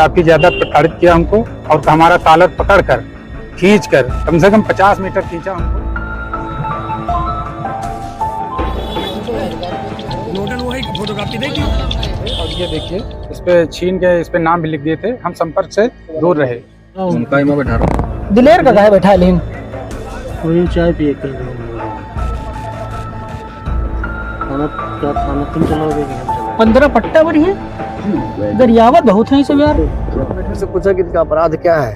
काफी ज्यादा प्रताड़ित किया हमको और हमारा कॉलर पकड़कर खींचकर कम से कम 50 मीटर खींचा हमको। नोटल वो है फोटोकॉपी देखिए और ये देखिए इस पे छीन के इस पे नाम भी लिख दिए थे, हम संपर्क से दूर रहे। उनका ही मैं बैठा रहा हूँ। दिलेर का गाय बैठा है लेकिन वही चाय पिए कर थाना तुम चलाओगे कि हम चलाओ? 15 पट्टा भरी है, गरियावत बहुत है सब यार। बेटे से पूछा कि इनका अपराध क्या है,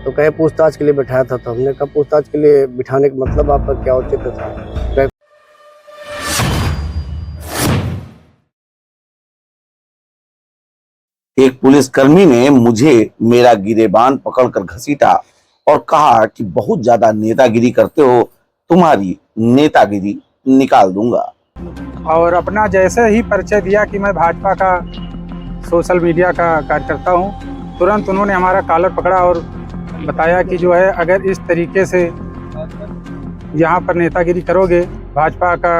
तो कहे पूछताछ के लिए बैठाया था। तो हमने कहा पूछताछ के लिए बिठाने का मतलब आपका क्या औचित्य था? एक पुलिसकर्मी ने मुझे मेरा गिरेबान पकड़कर घसीटा और कहा कि बहुत ज्यादा नेतागिरी करते हो, तुम्हारी नेतागिरी निकाल दूंगा। और अपना जैसे ही परिचय दिया कि मैं भाजपा का सोशल मीडिया का कार्यकर्ता हूं, तुरंत उन्होंने हमारा कॉलर पकड़ा और बताया कि जो है अगर इस तरीके से यहाँ पर नेतागिरी करोगे, भाजपा का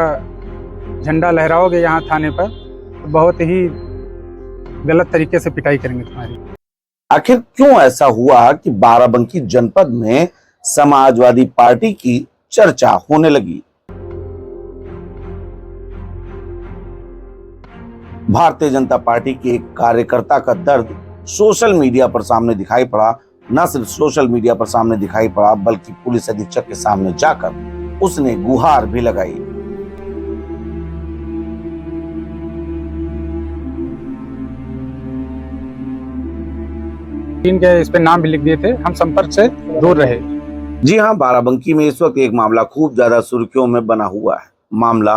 झंडा लहराओगे यहाँ थाने पर, तो बहुत ही गलत तरीके से पिटाई करेंगे तुम्हारी। आखिर क्यों ऐसा हुआ कि बाराबंकी जनपद में समाजवादी पार्टी की चर्चा होने लगी? भारतीय जनता पार्टी के एक कार्यकर्ता का दर्द सोशल मीडिया पर सामने दिखाई पड़ा। न सिर्फ सोशल मीडिया पर सामने दिखाई पड़ा, बल्कि पुलिस अधीक्षक के सामने जाकर उसने गुहार भी लगाई। के इस पे नाम भी लिख दिए थे, हम संपर्क से दूर रहे। जी हां, बाराबंकी में इस वक्त एक मामला खूब ज्यादा सुर्खियों में बना हुआ है। मामला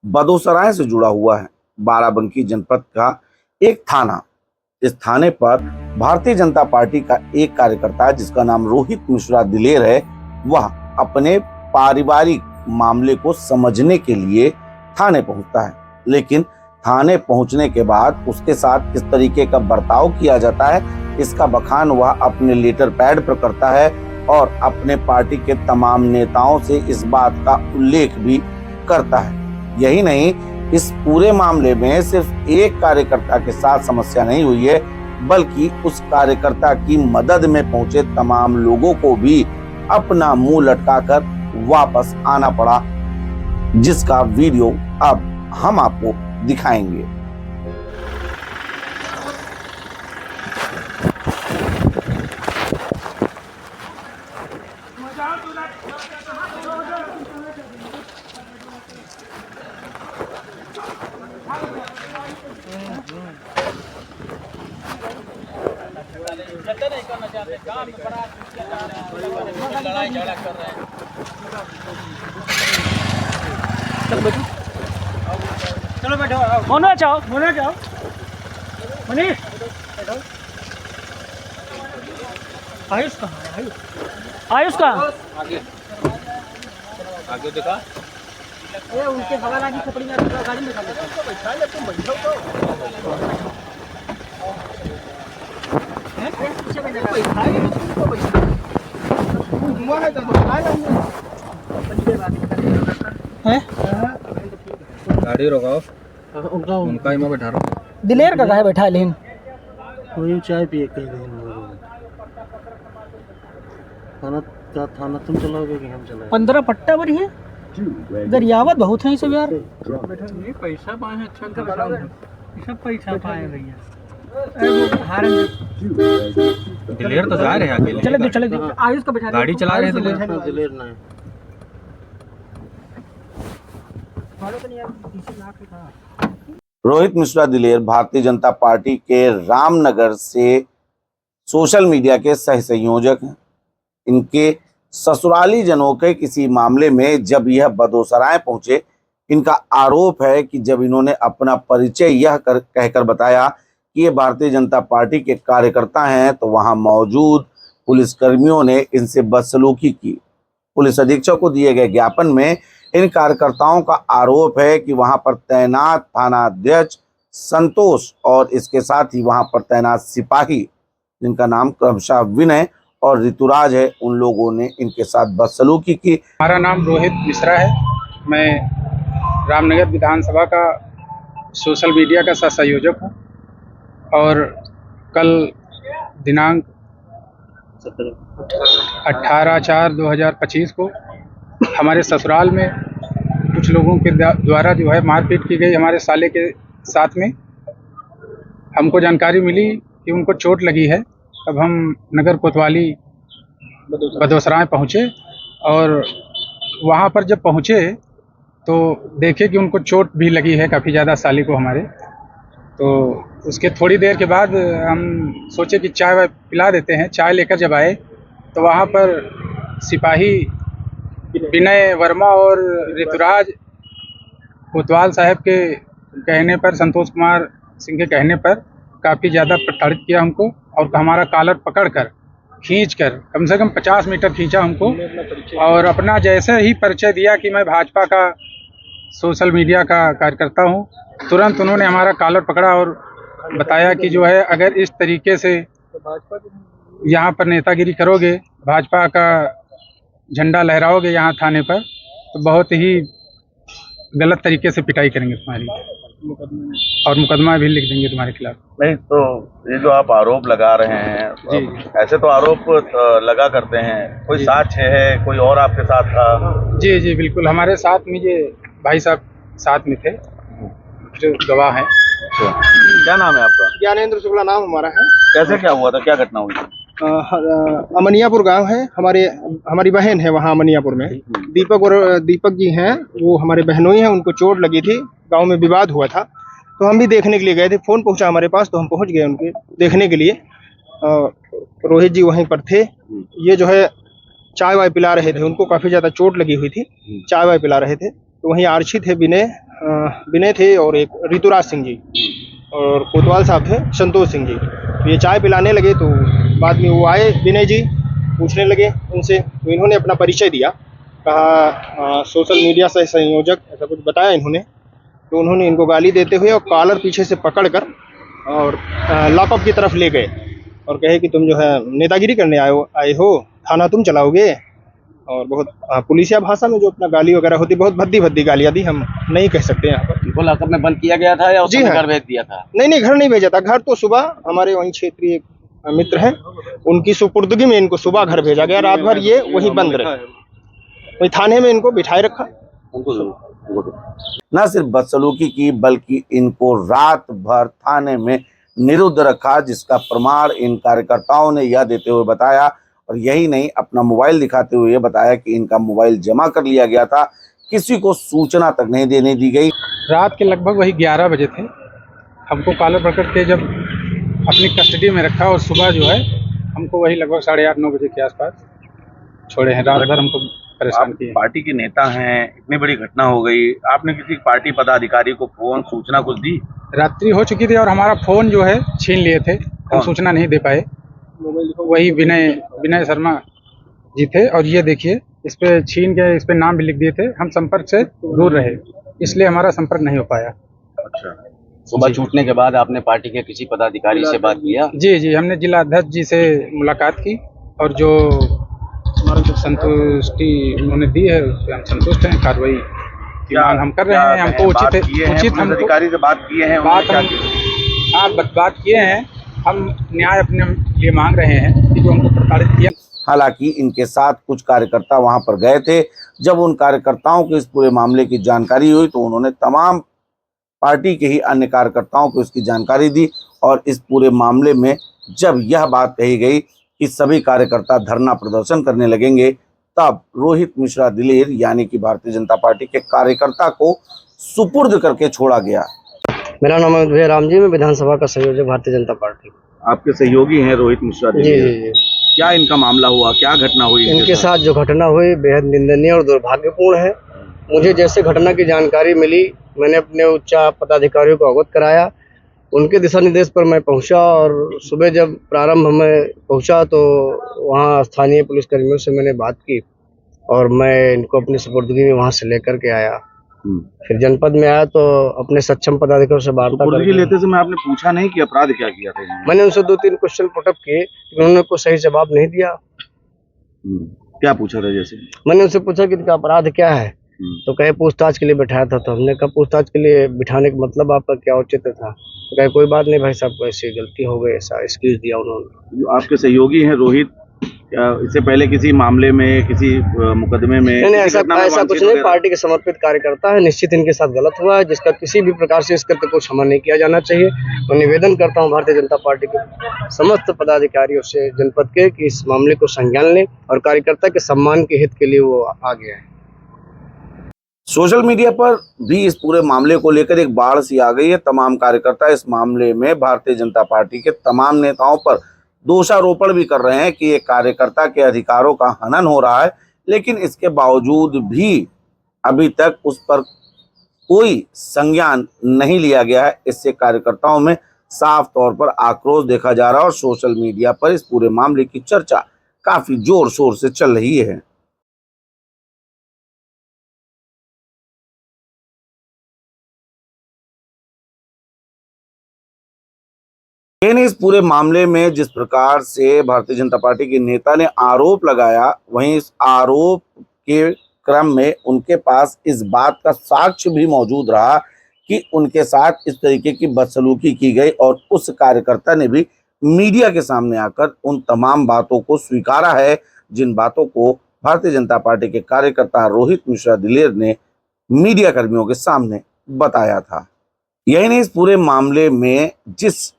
बदोसराय से जुड़ा हुआ है। बाराबंकी जनपद का एक थाना, इस थाने पर भारतीय जनता पार्टी का एक कार्यकर्ता जिसका नाम रोहित मिश्रा दिलेर है, वह अपने पारिवारिक मामले को समझने के लिए थाने पहुंचता है। लेकिन थाने पहुंचने के बाद उसके साथ किस तरीके का बर्ताव किया जाता है, इसका बखान वह अपने लेटर पैड पर करता है और अपने पार्टी के तमाम नेताओं से इस बात का उल्लेख भी करता है। यही नहीं, इस पूरे मामले में सिर्फ एक कार्यकर्ता के साथ समस्या नहीं हुई है, बल्कि उस कार्यकर्ता की मदद में पहुंचे तमाम लोगों को भी अपना मुंह लटकाकर वापस आना पड़ा, जिसका वीडियो अब हम आपको दिखाएंगे। लड़ाई झगड़ा कर रहे हैं। चलो बैठो, होना चाहो मनीष आयुष कहाँ है? आयुष कहाँ? आगे देखा उनके हवाला की कपड़ी में गाड़ी में बैठा ले, तुम बैठो गाड़ी रोकाओ, उनका ही मैं बैठा रहा हूँ। दिलेर का गाय बैठा है लेकिन वही चाय पिए कर थाना तुम चलाओगे कि हम चलाओ? 15 पट्टा भरी है, गरियावत बहुत है सब यार। पैसा पाए हैं, अच्छा सब पैसा पाए भैया। दिलेर तो जा रहे हैं अकेले। चले दो आयुष का बैठा गाड़ी चला रहे हैं दिलेर ना रोहित मिश्रा दिलेर भारतीय जनता पार्टी के रामनगर से सोशल मीडिया के सह संयोजक हैं। इनके ससुराली जनों के किसी मामले में जब यह बदोसराय पहुंचे, इनका आरोप है कि जब इन्होंने अपना परिचय यह कहकर बताया कि ये भारतीय जनता पार्टी के कार्यकर्ता हैं, तो वहां मौजूद पुलिसकर्मियों ने इनसे बदसलूकी की। पुलिस अधीक्षक को दिए गए ज्ञापन में इन कार्यकर्ताओं का आरोप है कि वहां पर तैनात थाना अध्यक्ष संतोष और इसके साथ ही वहां पर तैनात सिपाही, जिनका नाम क्रमशः विनय और ऋतुराज है, उन लोगों ने इनके साथ बदसलूकी की। हमारा नाम रोहित मिश्रा है, मैं रामनगर विधानसभा का सोशल मीडिया का सह संयोजक हूँ और कल दिनांक 18/4/2025 को हमारे ससुराल में कुछ लोगों के द्वारा जो है मारपीट की गई हमारे साले के साथ में। हमको जानकारी मिली कि उनको चोट लगी है। तब हम नगर कोतवाली बदोसराय पहुँचे और वहाँ पर जब पहुँचे तो देखे कि उनको चोट भी लगी है काफ़ी ज़्यादा साली को हमारे। तो उसके थोड़ी देर के बाद हम सोचे कि चाय वाय पिला देते हैं। चाय लेकर जब आए तो वहाँ पर सिपाही विनय वर्मा और ऋतुराज कोतवाल साहब के कहने पर, संतोष कुमार सिंह के कहने पर काफ़ी ज़्यादा प्रताड़ित किया हमको और हमारा कॉलर पकड़कर खींचकर कम से कम 50 मीटर खींचा हमको और अपना जैसे ही परिचय दिया कि मैं भाजपा का सोशल मीडिया का कार्यकर्ता हूं, तुरंत उन्होंने हमारा कॉलर पकड़ा और बताया कि जो है अगर इस तरीके से यहाँ पर नेतागिरी करोगे, भाजपा का झंडा लहराओगे यहाँ थाने पर, तो बहुत ही गलत तरीके से पिटाई करेंगे तुम्हारी और मुकदमा भी लिख देंगे तुम्हारे खिलाफ। नहीं तो ये जो आप आरोप लगा रहे हैं, जी। ऐसे तो आरोप लगा करते हैं, कोई साक्ष्य है, कोई और आपके साथ था? जी जी बिल्कुल, हमारे साथ में ये भाई साहब साथ में थे जो गवाह हैं। क्या नाम है आपका? ज्ञानेंद्र शुक्ला नाम हमारा है। कैसे क्या हुआ था, क्या घटना हुई थी? अमनियापुर गांव है, हमारी बहन है वहाँ अमनियापुर में। दीपक जी हैं, वो हमारे बहनोई हैं, उनको चोट लगी थी, गांव में विवाद हुआ था, तो हम भी देखने के लिए गए थे। फोन पहुंचा हमारे पास तो हम पहुंच गए उनके देखने के लिए। रोहित जी वहीं पर थे। ये जो है चाय वाय पिला रहे थे, उनको काफ़ी ज़्यादा चोट लगी हुई थी, चाय वाय पिला रहे थे। तो वहीं आरक्षी थे, विनय थे और एक ऋतुराज सिंह जी और कोतवाल साहब थे संतोष सिंह जी। तो ये चाय पिलाने लगे तो बाद में वो आए, विनय जी पूछने लगे उनसे, तो इन्होंने अपना परिचय दिया, कहा सोशल मीडिया से संयोजक, ऐसा कुछ बताया इन्होंने। तो उन्होंने इनको गाली देते हुए और कॉलर पीछे से पकड़कर और लॉकअप की तरफ ले गए और कहे कि तुम जो है नेतागिरी करने आए हो, थाना तुम चलाओगे। और बहुत पुलिसिया भाषा में जो अपना गाली वगैरह होती, बहुत भद्दी गालियाँ दी, हम नहीं कह सकते यहाँ पर। इनको लॉकअप में बंद किया गया था या जी हाँ, घर भेज दिया था? नहीं, घर नहीं भेजा था। घर तो सुबह हमारे वहीं क्षेत्रीय मित्र हैं, उनकी सुपुर्दगी में इनको सुबह घर भेजा गया। रात भर ये वहीं बंद रहे, वहीं थाने में इनको बिठाए रखा। न सिर्फ बदसलूकी की बल्कि इनको रात भर थाने में निरुद्ध रखा, जिसका प्रमाण इन कार्यकर्ताओं ने यह देते हुए बताया। और यही नहीं, अपना मोबाइल दिखाते हुए बताया कि इनका मोबाइल जमा कर लिया गया था, किसी को सूचना तक नहीं देने दी गई। रात के लगभग वही 11 बजे थे। हमको कॉलर पकड़ के जब अपनी कस्टडी में रखा और सुबह जो है हमको वही लगभग 8:30-9 बजे के आसपास छोड़े हैं। रात भर हमको परेशान किए। पार्टी के नेता हैं, इतनी बड़ी घटना हो गई, आपने किसी पार्टी पदाधिकारी को फोन सूचना कुछ दी? रात्रि हो चुकी थी और हमारा फ़ोन जो है छीन लिए थे, हम सूचना नहीं दे पाए। वही विनय शर्मा जी थे और ये देखिए इस पे छीन के इस पे नाम भी लिख दिए थे। हम संपर्क से दूर रहे, इसलिए हमारा संपर्क नहीं हो पाया। अच्छा, सुबह छूटने के बाद आपने पार्टी के किसी पदाधिकारी से बात किया? जी, हमने जिला अध्यक्ष जी से मुलाकात की और जो संतुष्टि उन्होंने दी है उससे हम संतुष्ट हैं। कार्रवाई की मांग हम कर रहे हैं। हमको उचित अधिकारी से बात किए हैं? बात किए हैं। हम न्याय अपने लिए मांग रहे हैं कि जो हमको प्रताड़ित किया। हालांकि इनके साथ कुछ कार्यकर्ता वहां पर गए थे। जब उन कार्यकर्ताओं को इस पूरे मामले की जानकारी हुई तो उन्होंने तमाम पार्टी के ही अन्य कार्यकर्ताओं को इसकी जानकारी दी और इस पूरे मामले में जब यह बात कही गई कि सभी कार्यकर्ता धरना प्रदर्शन करने लगेंगे, तब रोहित मिश्रा दिलेर यानी कि भारतीय जनता पार्टी के कार्यकर्ता को सुपुर्द करके छोड़ा गया। मेरा नाम है राम जी, मैं विधानसभा का संयोजक भारतीय जनता पार्टी। आपके सहयोगी हैं रोहित मिश्रा दिलेर। क्या इनका मामला हुआ, क्या घटना हुई इनके साथ? जो घटना हुई बेहद निंदनीय और दुर्भाग्यपूर्ण है। मुझे जैसे घटना की जानकारी मिली, मैंने अपने उच्च पदाधिकारियों को अवगत कराया। उनके दिशा निर्देश पर मैं पहुंचा और सुबह जब प्रारंभ में पहुंचा तो वहां स्थानीय पुलिसकर्मियों से मैंने बात की और मैं इनको अपनी सुपुर्दगी में वहां से लेकर के आया। फिर जनपद में आया तो अपने सक्षम पदाधिकारियों से वार्ता करके लेते समय आपने पूछा नहीं कि अपराध क्या किया था? मैंने उनसे 2-3 क्वेश्चन पुटअप किए, उन्होंने कोई सही जवाब नहीं दिया। क्या पूछा था? जैसे मैंने उनसे पूछा कि इनका अपराध क्या है, तो कहे पूछताछ के लिए बैठाया था। तो हमने कहा पूछताछ के लिए बिठाने का मतलब आपका क्या औचित्य था? तो कहे कोई बात नहीं भाई साहब, ऐसी गलती हो गई, ऐसा एक्सक्यूज दिया उन्होंने। जो आपके सहयोगी हैं रोहित, क्या इससे पहले किसी मामले में, किसी मुकदमे में, नहीं, ऐसा कुछ नहीं। पार्टी के समर्पित कार्यकर्ता है, निश्चित इनके साथ गलत हुआ है, जिसका किसी भी प्रकार से इसका तो कुछ क्षमा नहीं किया जाना चाहिए। मैं निवेदन करता हूं भारतीय जनता पार्टी के समस्त पदाधिकारियों से जनपद के कि इस मामले को संज्ञान लें और कार्यकर्ता के सम्मान के हित के लिए वो आगे आए। सोशल मीडिया पर भी इस पूरे मामले को लेकर एक बाढ़ सी आ गई है। तमाम कार्यकर्ता इस मामले में भारतीय जनता पार्टी के तमाम नेताओं पर दोषारोपण भी कर रहे हैं कि एक कार्यकर्ता के अधिकारों का हनन हो रहा है, लेकिन इसके बावजूद भी अभी तक उस पर कोई संज्ञान नहीं लिया गया है। इससे कार्यकर्ताओं में साफ तौर पर आक्रोश देखा जा रहा है और सोशल मीडिया पर इस पूरे मामले की चर्चा काफी जोर शोर से चल रही है। लेकिन इस पूरे मामले में जिस प्रकार से भारतीय जनता पार्टी के नेता ने आरोप लगाया, वहीं इस आरोप के क्रम में उनके पास इस बात का साक्ष्य भी मौजूद रहा कि उनके साथ इस तरीके की बदसलूकी की गई और उस कार्यकर्ता ने भी मीडिया के सामने आकर उन तमाम बातों को स्वीकारा है, जिन बातों को भारतीय जनता पार्टी के कार्यकर्ता रोहित मिश्रा दिलेर ने मीडिया कर्मियों के सामने बताया था। यही नहीं, इस पूरे मामले में जिस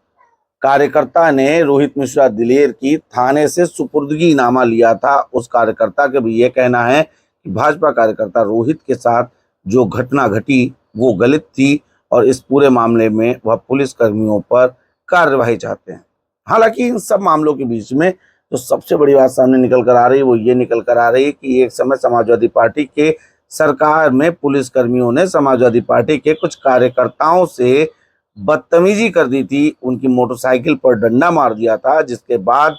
कार्यकर्ता ने रोहित मिश्रा दिलेर की थाने से सुपुर्दगी नामा लिया था, उस कार्यकर्ता का भी ये कहना है कि भाजपा कार्यकर्ता रोहित के साथ जो घटना घटी वो गलत थी और इस पूरे मामले में वह पुलिस कर्मियों पर कार्रवाई चाहते हैं। हालांकि इन सब मामलों के बीच में जो सबसे बड़ी बात सामने निकल कर आ रही है वो ये निकल कर आ रही है कि एक समय समाजवादी पार्टी के सरकार में पुलिस कर्मियों ने समाजवादी पार्टी के कुछ कार्यकर्ताओं से बदतमीजी कर दी थी, उनकी मोटरसाइकिल पर डंडा मार दिया था, जिसके बाद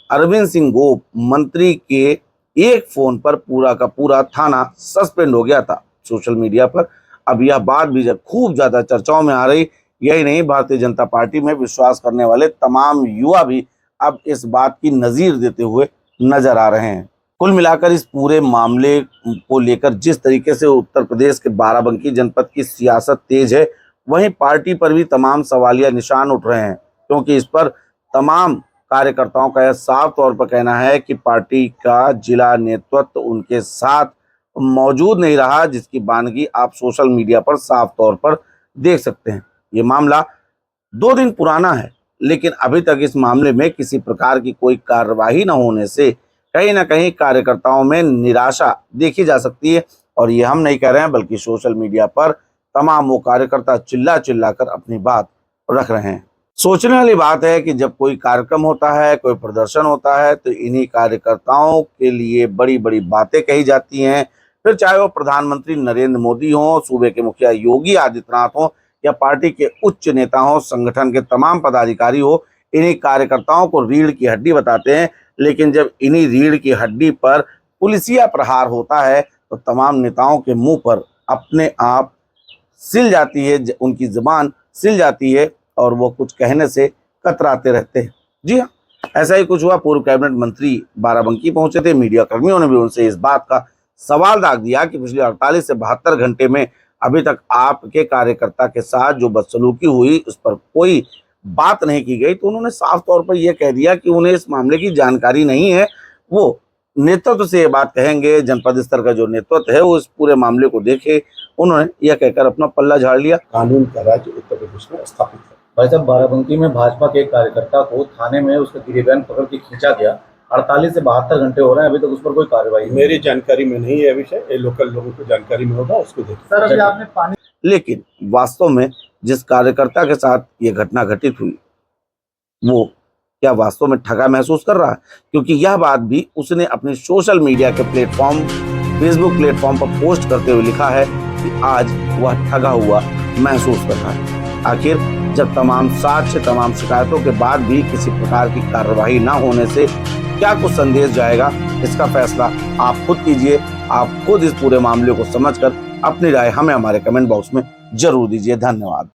अरविंद सिंह गोप मंत्री के एक फोन पर पूरा का पूरा थाना सस्पेंड हो गया था। सोशल मीडिया पर अब यह बात भी खूब ज्यादा चर्चाओं में आ रही। यही नहीं, भारतीय जनता पार्टी में विश्वास करने वाले तमाम युवा भी अब इस बात की नजीर देते हुए नजर आ रहे हैं। कुल मिलाकर इस पूरे मामले को लेकर जिस तरीके से उत्तर प्रदेश के बाराबंकी जनपद की सियासत तेज है, वहीं पार्टी पर भी तमाम सवालिया निशान उठ रहे हैं, क्योंकि इस पर तमाम कार्यकर्ताओं का यह साफ तौर पर कहना है कि पार्टी का जिला नेतृत्व उनके साथ मौजूद नहीं रहा, जिसकी बानगी आप सोशल मीडिया पर साफ तौर पर देख सकते हैं। ये मामला 2 दिन पुराना है, लेकिन अभी तक इस मामले में किसी प्रकार की कोई कार्रवाई न होने से कहीं ना कहीं कार्यकर्ताओं में निराशा देखी जा सकती है। और ये हम नहीं कह रहे हैं, बल्कि सोशल मीडिया पर तमाम वो कार्यकर्ता चिल्ला चिल्ला कर अपनी बात रख रहे हैं। सोचने वाली बात है कि जब कोई कार्यक्रम होता है, कोई प्रदर्शन होता है, तो इन्हीं कार्यकर्ताओं के लिए बड़ी बड़ी बातें कही जाती हैं। फिर चाहे वो प्रधानमंत्री नरेंद्र मोदी हों, सूबे के मुखिया योगी आदित्यनाथ हों या पार्टी के उच्च नेता हों, संगठन के तमाम पदाधिकारी हो, इन्हीं कार्यकर्ताओं को रीढ़ की हड्डी बताते हैं। लेकिन जब इन्हीं रीढ़ की हड्डी पर पुलिसिया प्रहार होता है तो तमाम नेताओं के मुंह पर अपने आप सिल जाती है, उनकी जुबान सिल जाती है और वो कुछ कहने से कतराते रहते हैं। जी हाँ, ऐसा ही कुछ हुआ। पूर्व कैबिनेट मंत्री बाराबंकी पहुंचे थे, मीडिया कर्मियों ने भी उनसे इस बात का सवाल दाग दिया कि पिछले 48 से 72 घंटे में अभी तक आपके कार्यकर्ता के साथ जो बदसलूकी हुई उस पर कोई बात नहीं की गई। तो उन्होंने साफ तौर पर यह कह दिया कि उन्हें इस मामले की जानकारी नहीं है, वो नेतृत्व से ये बात कहेंगे, जनपद स्तर का जो नेतृत्व है वो इस पूरे मामले को देखे। उन्होंने यह कहकर अपना पल्ला झाड़ लिया। कानून का राज्य उत्तर प्रदेश में स्थापित है। भाई साहब, बाराबंकी में भाजपा के एक कार्यकर्ता को थाने में उसका गिरफ्तार पकड़ के खींचा गया। 48 से 72 घंटे हो रहे हैं, अभी तक उस पर कोई कार्रवाई नहीं। मेरी जानकारी में नहीं है विषय, ये लोकल लोगों को जानकारी में होगा, उसको देखिए। सर, अभी आपने पानी, लेकिन वास्तव में जिस कार्यकर्ता के साथ ये घटना घटित हुई वो क्या वास्तव में ठगा महसूस कर रहा है? क्योंकि यह बात भी उसने अपने सोशल मीडिया के प्लेटफॉर्म फेसबुक प्लेटफॉर्म पर पोस्ट करते हुए लिखा है कि आज वह ठगा हुआ महसूस कर रहा है। आखिर जब तमाम साक्ष्य, तमाम शिकायतों के बाद भी किसी प्रकार की कार्रवाई ना होने से क्या कुछ संदेश जाएगा, इसका फैसला आप खुद कीजिए। आप खुद इस पूरे मामले को समझकर अपनी राय हमें हमारे कमेंट बॉक्स में जरूर दीजिए। धन्यवाद।